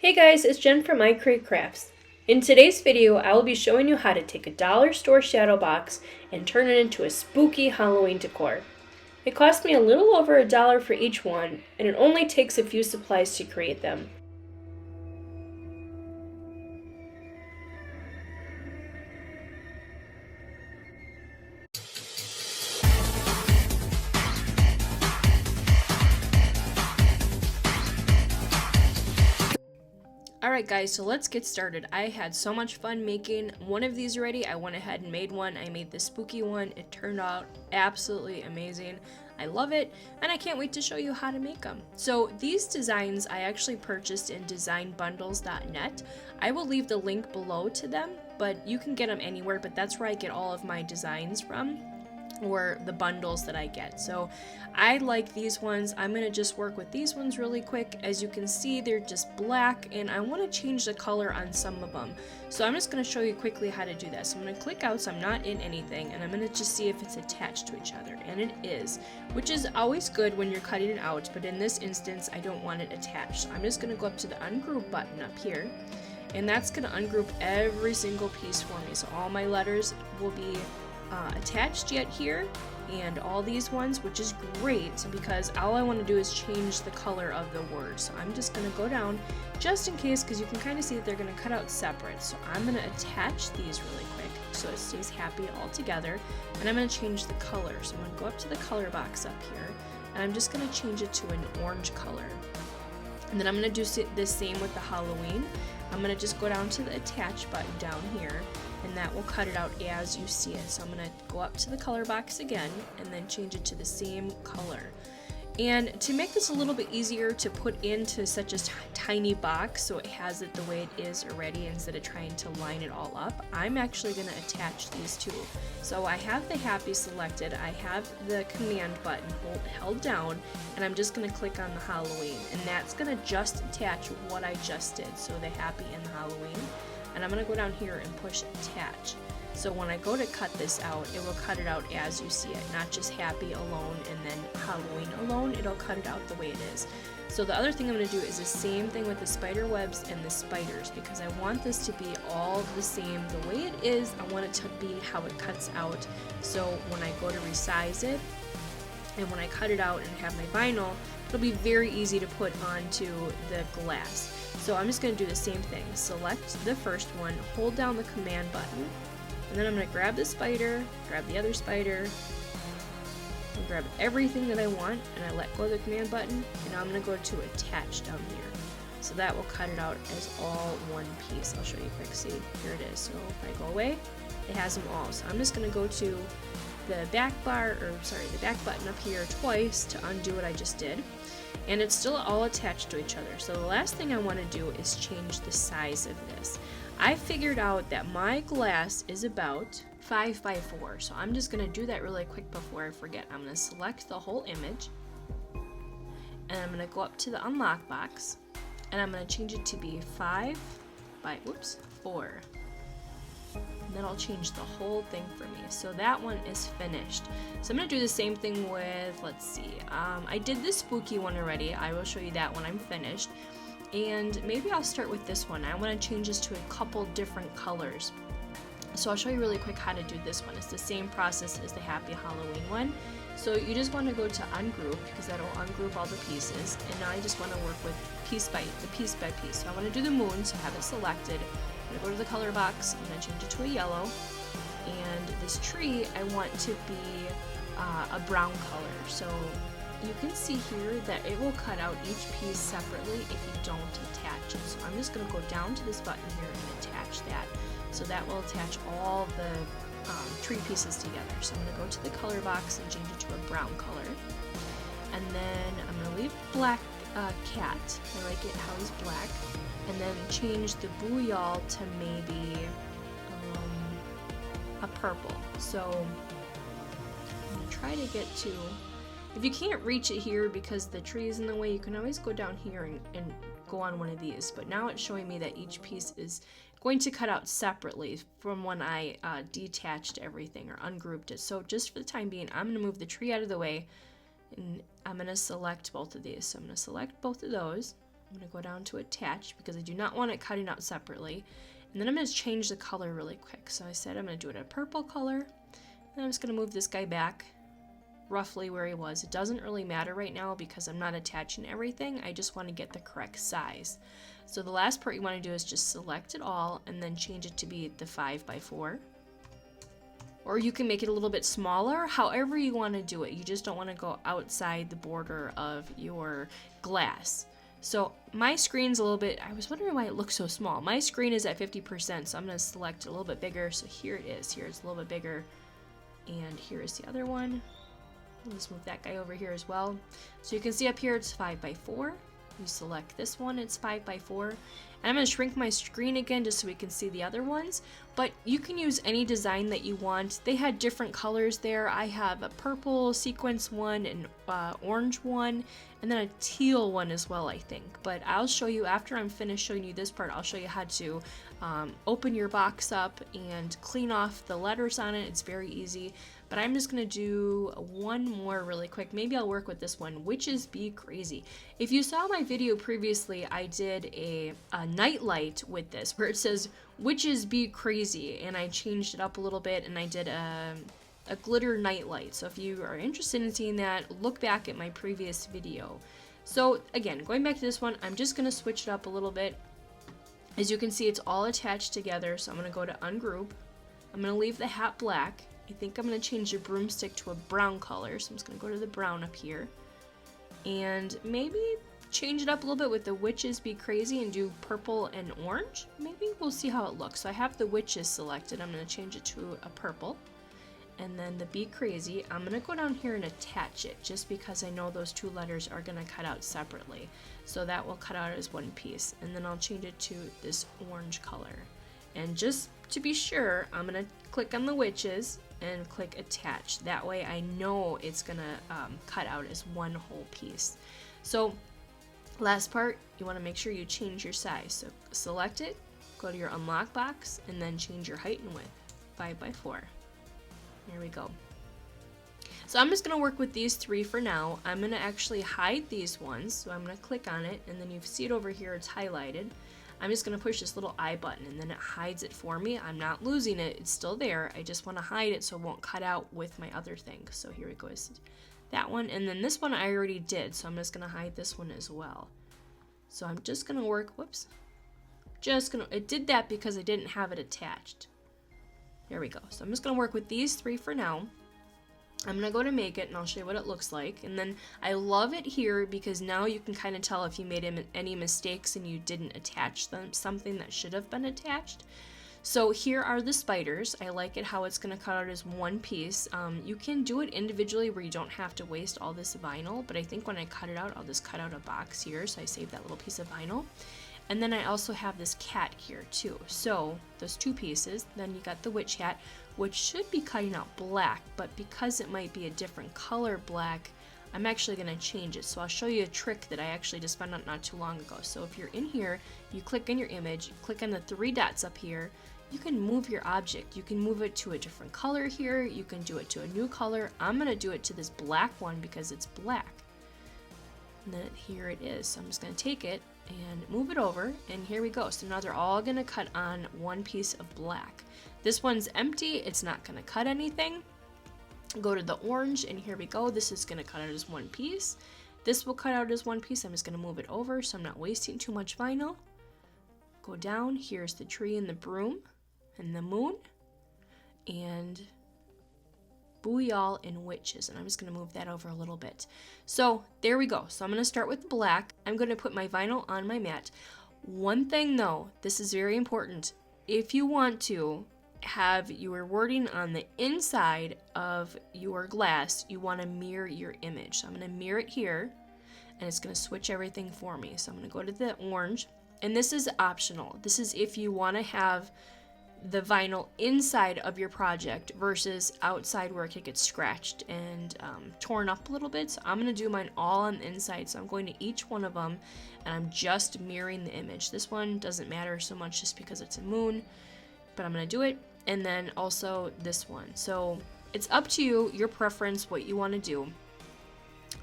Hey guys, it's Jen from iCreate Crafts. In today's video, I will be showing you how to take a dollar store shadow box and turn it into a spooky Halloween decor. It cost me a little over $1 for each one, and it only takes a few supplies to create them. Alright guys, so let's get started. I had so much fun making one of these already. I went ahead and made one. I made the spooky one. It turned out absolutely amazing. I love it, and I can't wait to show you how to make them. So these designs I actually purchased in designbundles.net. I will leave the link below to them, but you can get them anywhere, but that's where I get all of my designs from, or the bundles that I get. So I like these ones. I'm gonna just work with these ones really quick. As you can see, they're just black, and I want to change the color on some of them. So I'm just gonna show you quickly how to do that. So I'm gonna click out so I'm not in anything, and I'm gonna just see if it's attached to each other, and it is, which is always good when you're cutting it out, but in this instance I don't want it attached. So I'm just gonna go up to the ungroup button up here, and that's gonna ungroup every single piece for me. So all my letters will be attached yet here, and all these ones, which is great because all I want to do is change the color of the word. So I'm just going to go down just in case, because you can kind of see that they're going to cut out separate. So I'm going to attach these really quick so it stays happy all together, and I'm going to change the color. So I'm going to go up to the color box up here, and I'm just going to change it to an orange color. And then I'm going to do the same with the Halloween. I'm going to just go down to the attach button down here, and that will cut it out as you see it. So I'm going to go up to the color box again and then change it to the same color. And to make this a little bit easier to put into such a tiny box so it has it the way it is already instead of trying to line it all up, I'm actually going to attach these two. So I have the happy selected, I have the command button held down, and I'm just going to click on the Halloween, and that's going to just attach what I just did, so the happy and the Halloween. And I'm going to go down here and push attach. So when I go to cut this out, it will cut it out as you see it, not just happy alone and then Halloween alone. It'll cut it out the way it is. So the other thing I'm going to do is the same thing with the spider webs and the spiders, because I want this to be all the same the way it is. I want it to be how it cuts out. So when I go to resize it, and when I cut it out and have my vinyl, it'll be very easy to put onto the glass. So I'm just going to do the same thing. Select the first one, hold down the command button, and then I'm going to grab the spider, grab the other spider, and grab everything that I want, and I let go of the command button, and now I'm going to go to attach down here. So that will cut it out as all one piece. I'll show you quick. See, here it is. So if I go away, it has them all. So I'm just going to go to the back button up here twice to undo what I just did. And it's still all attached to each other. So the last thing I want to do is change the size of this. I figured out that my glass is about 5 by 4. So I'm just going to do that really quick before I forget. I'm going to select the whole image, and I'm going to go up to the unlock box, and I'm going to change it to be 5 by 4. And then I'll change the whole thing for me. So that one is finished. So I'm going to do the same thing with, let's see, I did this spooky one already. I will show you that when I'm finished. And maybe I'll start with this one. I want to change this to a couple different colors. So I'll show you really quick how to do this one. It's the same process as the Happy Halloween one. So you just want to go to ungroup, because that'll ungroup all the pieces. And now I just want to work with piece by piece. So I want to do the moon, so I have it selected. I'm going to go to the color box, I'm going to change it to a yellow, and this tree I want to be a brown color. So you can see here that it will cut out each piece separately if you don't attach it. So I'm just going to go down to this button here and attach that. So that will attach all the tree pieces together. So I'm going to go to the color box and change it to a brown color. And then I'm going to leave black cat. I like it how he's black. And then change the booyal to maybe a purple. So I'm going to try to get to, if you can't reach it here because the tree is in the way, you can always go down here and go on one of these. But now it's showing me that each piece is going to cut out separately from when I detached everything or ungrouped it. So just for the time being, I'm going to move the tree out of the way, and I'm going to select both of these. So I'm going to select both of those, I'm going to go down to attach because I do not want it cutting out separately. And then I'm going to change the color really quick. So I said I'm going to do it a purple color. And I'm just going to move this guy back roughly where he was. It doesn't really matter right now because I'm not attaching everything. I just want to get the correct size. So the last part you want to do is just select it all and then change it to be the 5x4. Or you can make it a little bit smaller, however you want to do it. You just don't want to go outside the border of your glass. So my screen's a little bit, I was wondering why it looks so small. My screen is at 50%, so I'm going to select a little bit bigger. So here it is. Here it's a little bit bigger. And here is the other one. Let's move that guy over here as well. So you can see up here it's 5x4. You select this one, it's 5x4. And I'm going to shrink my screen again just so we can see the other ones. But you can use any design that you want. They had different colors there. I have a purple sequence one, an orange one, and then a teal one as well, I think. But I'll show you, after I'm finished showing you this part, I'll show you how to open your box up and clean off the letters on it. It's very easy. But I'm just going to do one more really quick. Maybe I'll work with this one, Witches Be Crazy. If you saw my video previously, I did a night light with this where it says Witches Be Crazy, and I changed it up a little bit and I did a glitter night light. So if you are interested in seeing that, look back at my previous video. So again, going back to this one, I'm just going to switch it up a little bit. As you can see, it's all attached together. So I'm going to go to Ungroup. I'm going to leave the hat black. I think I'm going to change the broomstick to a brown color, so I'm just going to go to the brown up here. And maybe change it up a little bit with the Witches Be Crazy and do purple and orange. Maybe we'll see how it looks. So I have the witches selected. I'm going to change it to a purple. And then the Be Crazy, I'm going to go down here and attach it just because I know those two letters are going to cut out separately. So that will cut out as one piece. And then I'll change it to this orange color. And just to be sure, I'm going to click on the witches and click attach. That way I know it's going to cut out as one whole piece. So last part, you want to make sure you change your size. So select it, go to your unlock box, and then change your height and width, 5x4. There we go. So I'm just going to work with these three for now. I'm going to actually hide these ones. So I'm going to click on it, and then you see it over here, it's highlighted. I'm just going to push this little I button, and then it hides it for me. I'm not losing it. It's still there. I just want to hide it so it won't cut out with my other thing. So here it goes. That one, and then this one I already did, so I'm just going to hide this one as well. So I'm just going to work, whoops. It did that because I didn't have it attached. There we go. So I'm just going to work with these three for now. I'm going to go to make it, and I'll show you what it looks like. And then I love it here because now you can kind of tell if you made any mistakes and you didn't attach something that should have been attached. So here are the spiders. I like it how it's going to cut out as one piece. You can do it individually where you don't have to waste all this vinyl, but I think when I cut it out, I'll just cut out a box here, so I save that little piece of vinyl. And then I also have this cat here too. So those two pieces, then you got the witch hat, which should be cutting out black, but because it might be a different color black, I'm actually going to change it. So I'll show you a trick that I actually just found out not too long ago. So if you're in here, you click on your image, click on the three dots up here, you can move your object. You can move it to a different color here, you can do it to a new color. I'm going to do it to this black one because it's black. And then here it is. So I'm just going to take it and move it over, and here we go. So now they're all going to cut on one piece of black. This one's empty, it's not going to cut anything. Go to the orange, and here we go. This is going to cut out as one piece. This will cut out as one piece. I'm just going to move it over so I'm not wasting too much vinyl. Go down, here's the tree and the broom and the moon and Booyal and witches, and I'm just going to move that over a little bit. So there we go. So I'm going to start with black. I'm going to put my vinyl on my mat. One thing though, this is very important. If you want to have your wording on the inside of your glass, you want to mirror your image. So I'm going to mirror it here, and it's going to switch everything for me. So I'm going to go to the orange, and this is optional. This is if you want to have the vinyl inside of your project versus outside where it could get scratched and torn up a little bit. So I'm going to do mine all on the inside. So I'm going to each one of them, and I'm just mirroring the image. This one doesn't matter so much just because it's a moon, but I'm going to do it. And then also this one. So it's up to you, your preference, what you want to do.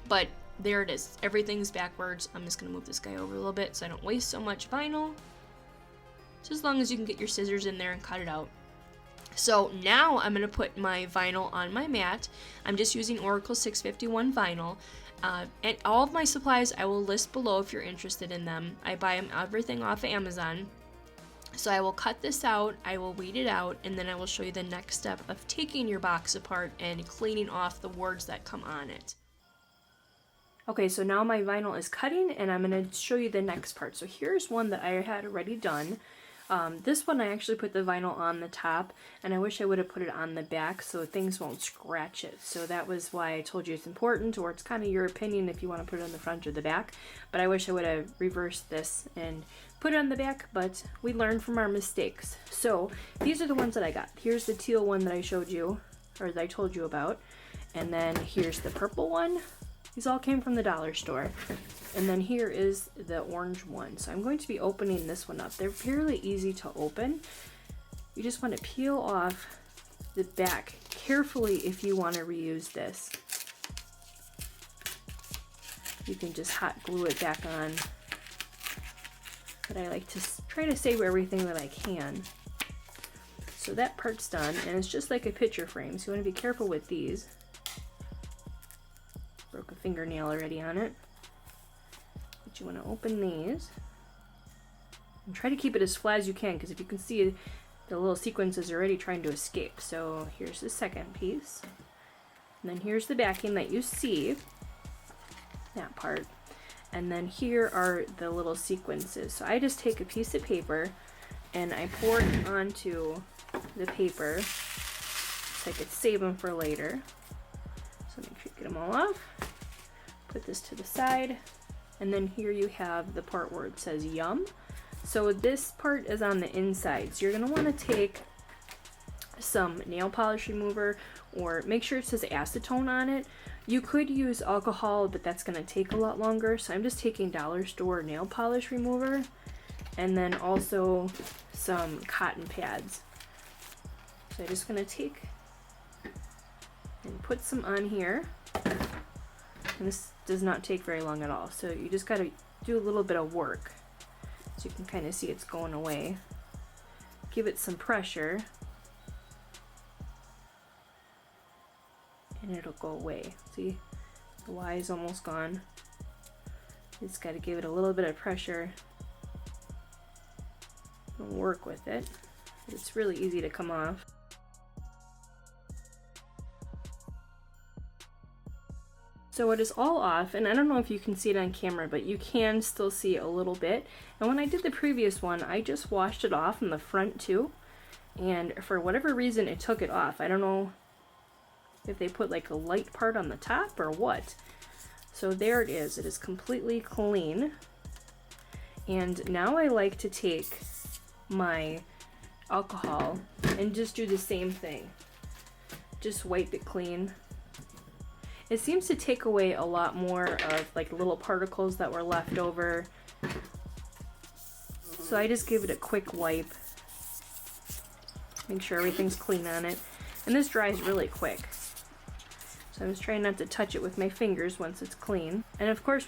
But there it is. Everything's backwards. I'm just gonna move this guy over a little bit so I don't waste so much vinyl. Just as long as you can get your scissors in there and cut it out. So now I'm gonna put my vinyl on my mat. I'm just using Oracal 651 vinyl. And all of my supplies I will list below if you're interested in them. I buy everything off of Amazon. So I will cut this out, I will weed it out, and then I will show you the next step of taking your box apart and cleaning off the wards that come on it. Okay, so now my vinyl is cutting, and I'm going to show you the next part. So here's one that I had already done. This one I actually put the vinyl on the top, and I wish I would have put it on the back so things won't scratch it. So that was why I told you it's important, or it's kind of your opinion if you want to put it on the front or the back. But I wish I would have reversed this and put it on the back, but we learn from our mistakes. So these are the ones that I got. Here's the teal one that I showed you, or that I told you about. And then here's the purple one. These all came from the dollar store. And then here is the orange one. So I'm going to be opening this one up. They're fairly easy to open. You just want to peel off the back carefully if you want to reuse this. You can just hot glue it back on. But I like to try to save everything that I can. So that part's done, and it's just like a picture frame, so you want to be careful with these. Broke a fingernail already on it. But you want to open these. And try to keep it as flat as you can, because if you can see, the little sequence is already trying to escape. So here's the second piece. And then here's the backing that you see. That part. And then here are the little sequences. So I just take a piece of paper and I pour it onto the paper so I could save them for later. So make sure you get them all off. Put this to the side. And then here you have the part where it says yum. So this part is on the inside. So you're going to want to take some nail polish remover, or make sure it says acetone on it. You could use alcohol, but that's going to take a lot longer. So I'm just taking dollar store nail polish remover, and then also some cotton pads. So I'm just going to take and put some on here. And this does not take very long at all. So you just got to do a little bit of work. So you can kind of see it's going away. Give it some pressure. And it'll go away. See, the Y is almost gone. Just got to give it a little bit of pressure and work with it. It's really easy to come off. So it is all off, and I don't know if you can see it on camera, but you can still see a little bit. And when I did the previous one, I just washed it off in the front too, and for whatever reason it took it off. I don't know if they put like a light part on the top or what. So there it is. It is completely clean. And now I like to take my alcohol and just do the same thing. Just wipe it clean. It seems to take away a lot more of like little particles that were left over. So I just give it a quick wipe. Make sure everything's clean on it. And this dries really quick. So I'm just trying not to touch it with my fingers once it's clean. And of course,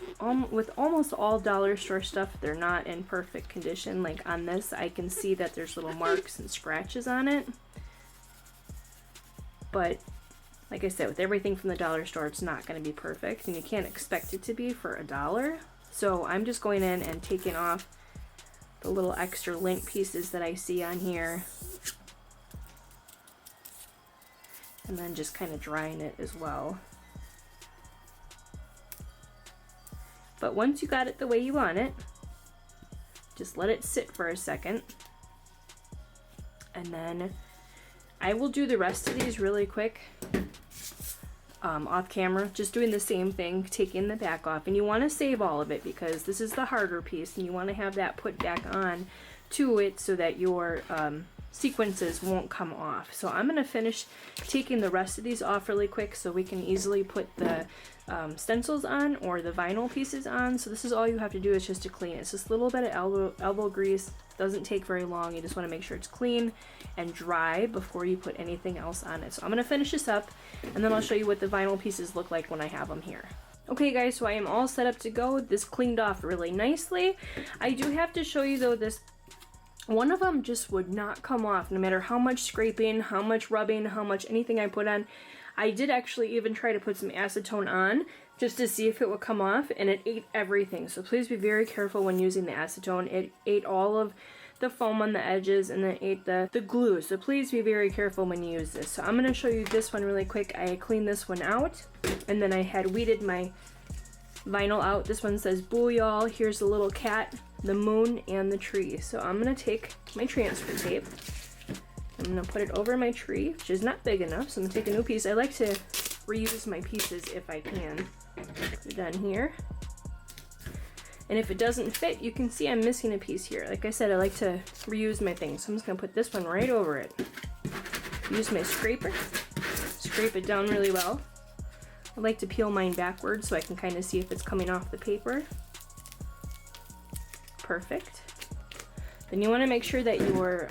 with almost all dollar store stuff, they're not in perfect condition. Like on this, I can see that there's little marks and scratches on it. But like I said, with everything from the dollar store, it's not going to be perfect, and you can't expect it to be for $1. So I'm just going in and taking off the little extra lint pieces that I see on here. And then just kind of drying it as well. But once you got it the way you want it, just let it sit for a second. And then I will do the rest of these really quick off camera, just doing the same thing, taking the back off. And you want to save all of it because this is the harder piece, and you want to have that put back on to it so that your sequences won't come off. So I'm going to finish taking the rest of these off really quick so we can easily put the stencils on or the vinyl pieces on. So this is all you have to do is just to clean it. It's just a little bit of elbow grease. Doesn't take very long. You just want to make sure it's clean and dry before you put anything else on it. So I'm going to finish this up, and then I'll show you what the vinyl pieces look like when I have them here. Okay guys, so I am all set up to go. This cleaned off really nicely. I do have to show you though, this one of them just would not come off, no matter how much scraping, how much rubbing, how much anything I put on. I did actually even try to put some acetone on just to see if it would come off, and it ate everything. So please be very careful when using the acetone. It ate all of the foam on the edges and then ate the glue. So please be very careful when you use this. So I'm going to show you this one really quick. I cleaned this one out, and then I had weeded my vinyl out. This one says "Boo y'all." Here's the little cat, the moon, and the tree. So I'm going to take my transfer tape. I'm going to put it over my tree, which is not big enough. So I'm going to take a new piece. I like to reuse my pieces if I can. Put it on here. And if it doesn't fit, you can see I'm missing a piece here. Like I said, I like to reuse my things. So I'm just going to put this one right over it. Use my scraper. Scrape it down really well. I like to peel mine backwards so I can kind of see if it's coming off the paper. Perfect. Then you want to make sure that your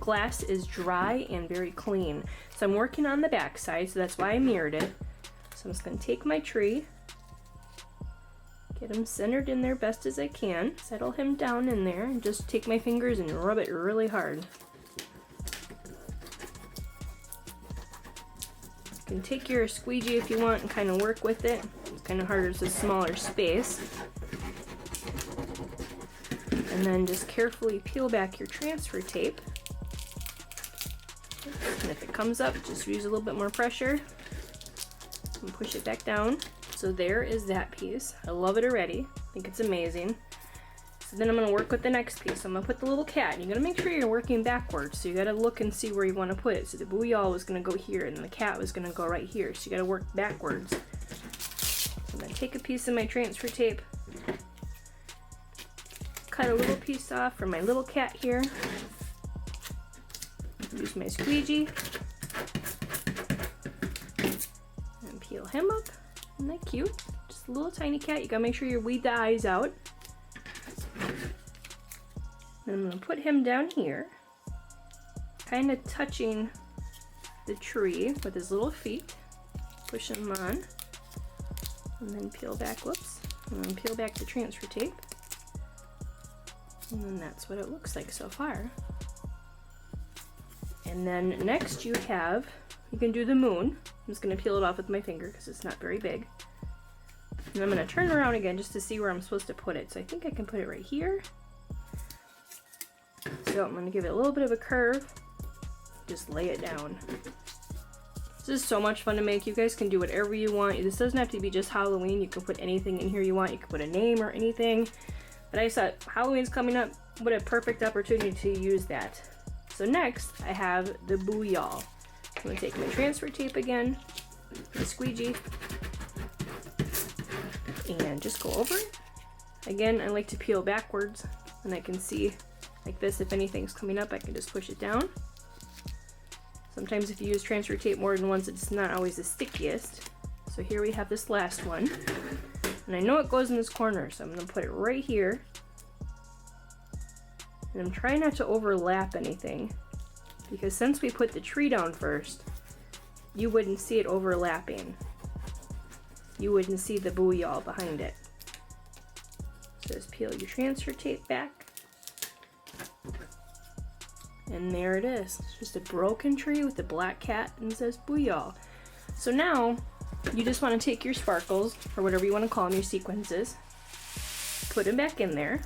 glass is dry and very clean. So I'm working on the back side, so that's why I mirrored it. So I'm just going to take my tree, get him centered in there best as I can, settle him down in there, and just take my fingers and rub it really hard. You can take your squeegee if you want and kind of work with it. It's kind of harder, it's a smaller space. And then just carefully peel back your transfer tape. And if it comes up, just use a little bit more pressure and push it back down. So there is that piece. I love it already. I think it's amazing. So then I'm going to work with the next piece. I'm going to put the little cat. And you're going to make sure you're working backwards. So you got to look and see where you want to put it. So the booyah was going to go here and the cat was going to go right here. So you got to work backwards. So I'm going to take a piece of my transfer tape, cut a little piece off for my little cat here. Use my squeegee and peel him up. Isn't that cute? Just a little tiny cat. You gotta make sure you weed the eyes out. And I'm gonna put him down here, kind of touching the tree with his little feet. Push him on, and then peel back. Whoops! And then peel back the transfer tape. And then that's what it looks like so far. And then next you can do the moon. I'm just going to peel it off with my finger because it's not very big. And I'm going to turn around again just to see where I'm supposed to put it. So I think I can put it right here. So I'm going to give it a little bit of a curve. Just lay it down. This is so much fun to make. You guys can do whatever you want. This doesn't have to be just Halloween. You can put anything in here you want. You can put a name or anything. But I thought Halloween's coming up. What a perfect opportunity to use that. So next, I have the booyah. I'm going to take my transfer tape again, the squeegee, and just go over it. Again, I like to peel backwards, and I can see like this. If anything's coming up, I can just push it down. Sometimes if you use transfer tape more than once, it's not always the stickiest. So here we have this last one. And I know it goes in this corner, so I'm going to put it right here. And I'm trying not to overlap anything, because since we put the tree down first, you wouldn't see it overlapping. You wouldn't see the booyah behind it. So just peel your transfer tape back. And there it is. It's just a broken tree with a black cat and it says booyah. So now, you just want to take your sparkles, or whatever you want to call them, your sequences, put them back in there.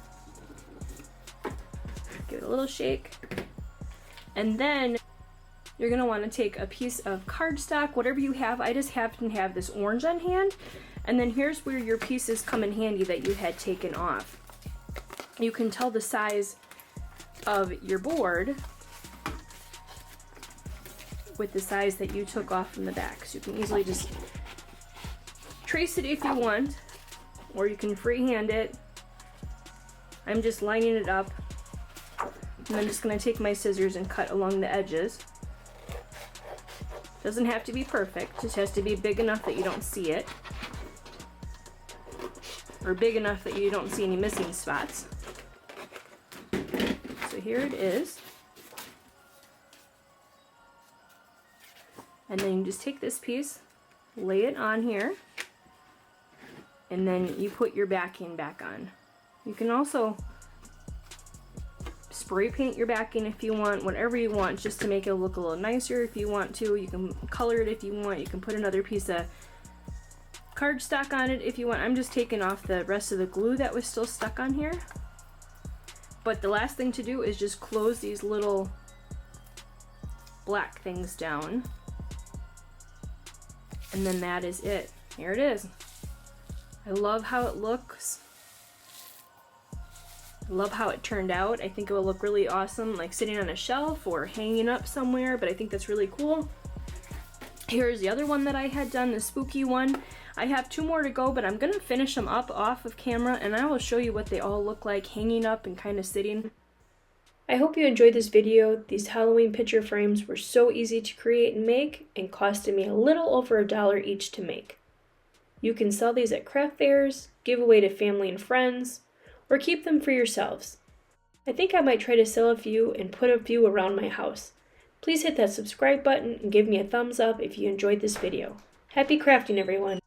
Give it a little shake. And then you're going to want to take a piece of cardstock, whatever you have. I just happen to have this orange on hand. And then here's where your pieces come in handy that you had taken off. You can tell the size of your board with the size that you took off from the back. So you can easily just trace it if you want, or you can freehand it. I'm just lining it up. And I'm just going to take my scissors and cut along the edges. Doesn't have to be perfect, just has to be big enough that you don't see it. Or big enough that you don't see any missing spots. So here it is. And then you just take this piece, lay it on here. and then you put your backing back on. You can also spray paint your backing if you want, whatever you want, just to make it look a little nicer. If you want to, you can color it if you want. You can put another piece of cardstock on it if you want. I'm just taking off the rest of the glue that was still stuck on here. But the last thing to do is just close these little black things down. And then that is it. Here it is. I love how it looks. I love how it turned out. I think it will look really awesome, like sitting on a shelf or hanging up somewhere, but I think that's really cool. Here's the other one that I had done, the spooky one. I have 2 more to go, but I'm gonna finish them up off of camera, and I will show you what they all look like hanging up and kind of sitting. I hope you enjoyed this video. These Halloween picture frames were so easy to create and make, and costed me a little over $1 each to make. You can sell these at craft fairs, give away to family and friends, or keep them for yourselves. I think I might try to sell a few and put a few around my house. Please hit that subscribe button and give me a thumbs up if you enjoyed this video. Happy crafting, everyone!